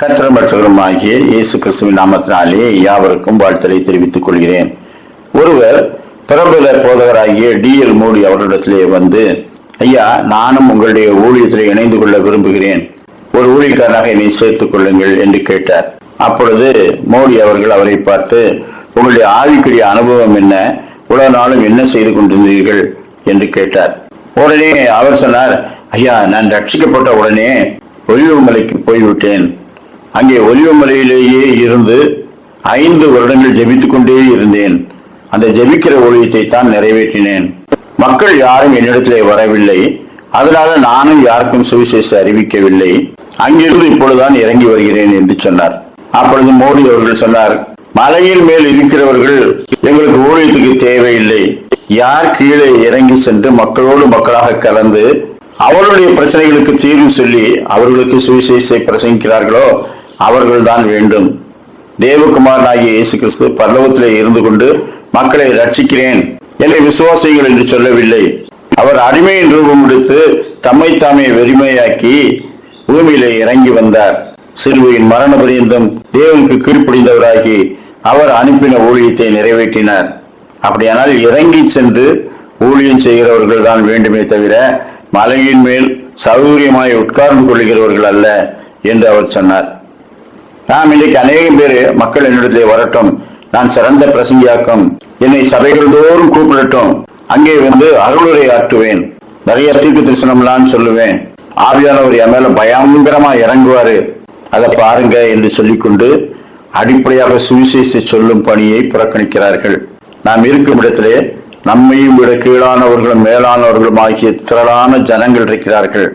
கர்த்தரும் இரட்சகருமாகிய இயேசு கிறிஸ்துவின் நாமத்தினாலே யாவருக்கும் வாழ்த்தலை தெரிவித்துக் கொள்கிறேன். ஒருவர் பிரபல போதகராகிய D.L. மோடி அவர்களிடத்திலே வந்து, ஐயா, நானும் உங்களுடைய ஊழியத்திலே இணைந்து கொள்ள விரும்புகிறேன், ஒரு ஊழியக்காரனாக என்னை சேர்த்துக் கொள்ளுங்கள் என்று கேட்டார். அப்பொழுது மோடி அவர்கள் அவரை பார்த்து, உங்களுடைய ஆவிக்குரிய அனுபவம் என்ன, உலக நாளும் என்ன செய்து கொண்டிருந்தீர்கள் என்று கேட்டார். உடனே அவர் சொன்னார், ஐயா, நான் ரட்சிக்கப்பட்ட உடனே ஒலிவமலைக்கு போய்விட்டேன். அங்கே ஒலிவமலையிலேயே இருந்து 5 வருடங்கள் ஜெபித்துக் கொண்டே இருந்தேன். அந்த ஜெபிக்கிற ஊழியத்தை தான் நிறைவேற்றினேன். மக்கள் யாரும் என்னிடத்திலே வரவில்லை, அதனால நானும் யாருக்கும் சுவிசேஷ அறிவிக்கவில்லை. அங்கிருந்து இப்பொழுதுதான் இறங்கி வருகிறேன் என்று சொன்னார். அப்பொழுது மோடி அவர்கள் சொன்னார், மலையின் மேல் இருக்கிறவர்கள் எங்களுக்கு ஊழியத்துக்கு தேவையில்லை. யார் கீழே இறங்கி சென்று மக்களோடு மக்களாக கலந்து அவர்களுடைய பிரச்சனைகளுக்கு தீர்வு சொல்லி அவர்களுக்கு சுவிசேஷத்தை பிரசங்கிக்கிறார்களோ அவர்கள்தான் வேண்டும். தேவகுமாரனாகிய இயேசு கிறிஸ்து பரலோகத்திலே இருந்து கொண்டு மக்களை ரட்சிக்கிறேன் என்னை விசுவாசிகள் என்று சொல்லவில்லை. அவர் அடிமையின் ரூபம் எடுத்து தம்மை தாமே வெறுமையாக்கி பூமியிலே இறங்கி வந்தார். சிலுவையின் மரண பரியந்தம் தேவனுக்கு கீழ்ப்படிந்தவராகி அவர் அனுப்பின ஊழியத்தை நிறைவேற்றினார். அப்படியானால் இறங்கி சென்று ஊழியம் செய்கிறவர்கள் தான் வேண்டுமே தவிர மலையின் மேல் சௌகரியமாய் உட்கார்ந்து கொள்கிறவர்கள் அல்ல என்று அவர் சொன்னார். நாம் இன்றைக்கு அநேகம் பேர் மக்கள் என்னிடத்திலே வரட்டும், நான் சிறந்த பிரசங்கியாக்கம், என்னை சபைகள் தோறும் கூப்பிடட்டும், அங்கே வந்து அருளுரை ஆற்றுவேன், நிறைய தீர்க்க தரிசனம்லாம் சொல்லுவேன், ஆவியானவர் என் மேல பயங்கரமா இறங்குவாரு, அதை பாருங்க என்று சொல்லிக்கொண்டு அடிப்படையாக சுவிசேஷ சொல்லும் பணியை புறக்கணிக்கிறார்கள். நாம் இருக்கும் இடத்திலே நம்மையும் விட கீழானவர்களும் மேலானவர்களும் ஆகிய திரளான ஜனங்கள் இருக்கிறார்கள்.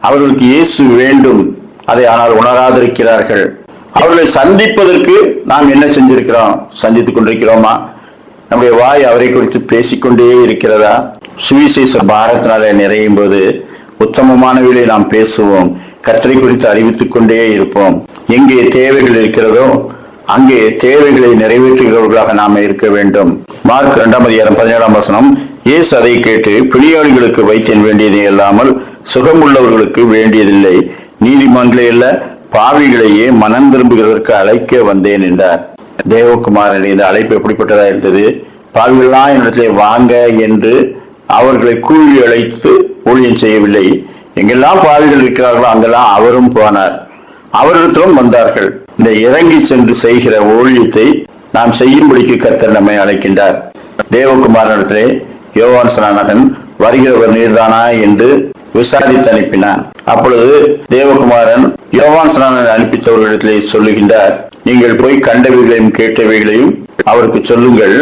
அவர்களுக்கு இயேசு வேண்டும், அதை ஆனால் உணராதிருக்கிறார்கள். அவர்களை சந்திப்பதற்கு நாம் என்ன செஞ்சிருக்கிறோம்? சந்தித்துக் கொண்டிருக்கிறோமா? நம்முடைய வாய் அவரை குறித்து பேசிக்கொண்டே இருக்கிறதா? சுவிசேஷ பாரத்தினாலே நிறையும் போது உத்தமமானவர்களை நாம் பேசுவோம், கர்த்தரை குறித்து அறிவித்துக் கொண்டே இருப்போம். எங்கே தேவைகள் இருக்கிறதோ அங்கே தேவைகளை நிறைவேற்றுகிறவர்களாக நாம இருக்க வேண்டும். மார்க் 2:17 இயேசு அதை கேட்டு, பிணியாளிகளுக்கு வைத்தியம் வேண்டியதே இல்லாமல் சுகமுள்ளவர்களுக்கு வேண்டியதில்லை, நீதிமான்களே அல்ல பாவிகளையே மனம் திரும்புகிறதற்கு அழைக்க வந்தேன் என்றார். தேவகுமாரனுடைய இந்த அழைப்பு எப்படிப்பட்டதா இருந்தது? பாவிகள்லாம் என்னிடத்திலே வாங்க என்று அவர்களை கூவி அழைத்து ஊழியம் செய்யவில்லை. எங்கெல்லாம் பாவிகள் இருக்கிறார்களோ அங்கெல்லாம் அவரும் போனார், அவரிடத்திலும் வந்தார்கள். இந்த இறங்கி சென்று செய்கிற ஊழியத்தை நாம் செய்யும்படிக்கு கர்த்தர் நம்மை அழைக்கின்றார். தேவகுமாரனிடத்திலே யோவான் ஸ்நானகன் வருகிறவர் நீர்தானா என்று விசாரித்து அனுப்பினான். அப்பொழுது தேவகுமாரன் யோவான் ஸ்நானகன் அனுப்பித்தவர்களிடத்திலே சொல்லுகின்றார், நீங்கள் போய் கண்டவைகளையும் கேட்டவைகளையும் அவருக்கு சொல்லுங்கள்.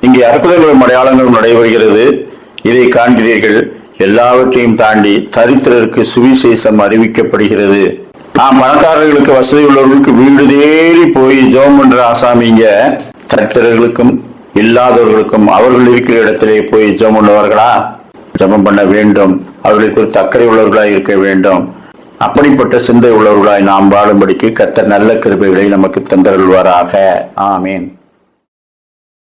இங்கே அற்புதங்களும் அடையாளங்களும் நடைபெறுகிறது, இதை காண்கிறீர்கள். எல்லாவற்றையும் தாண்டி தரித்திரருக்கு சுவிசேஷம் அறிவிக்கப்படுகிறது. பணக்காரர்களுக்கு வசதி உள்ளவர்களுக்கு வீடு தேடி போய் ஜெபம் பண்ற ஆசாமிங்க தரித்திரர்களுக்கும் இல்லாதவர்களுக்கும் அவர்கள் இருக்கிற இடத்திலே போய் ஜெபம் பண்ணுவார்களா? ஜெபம் பண்ண வேண்டும். அவர்களை குறித்து அக்கறை உள்ளவர்களாய் இருக்க வேண்டும். அப்படிப்பட்ட சிந்தை உள்ளவர்களாய் நாம் வாழும்படிக்கு கர்த்தர் நல்ல கிருபைகளை நமக்கு தந்தருள்வாராக. ஆமீன்.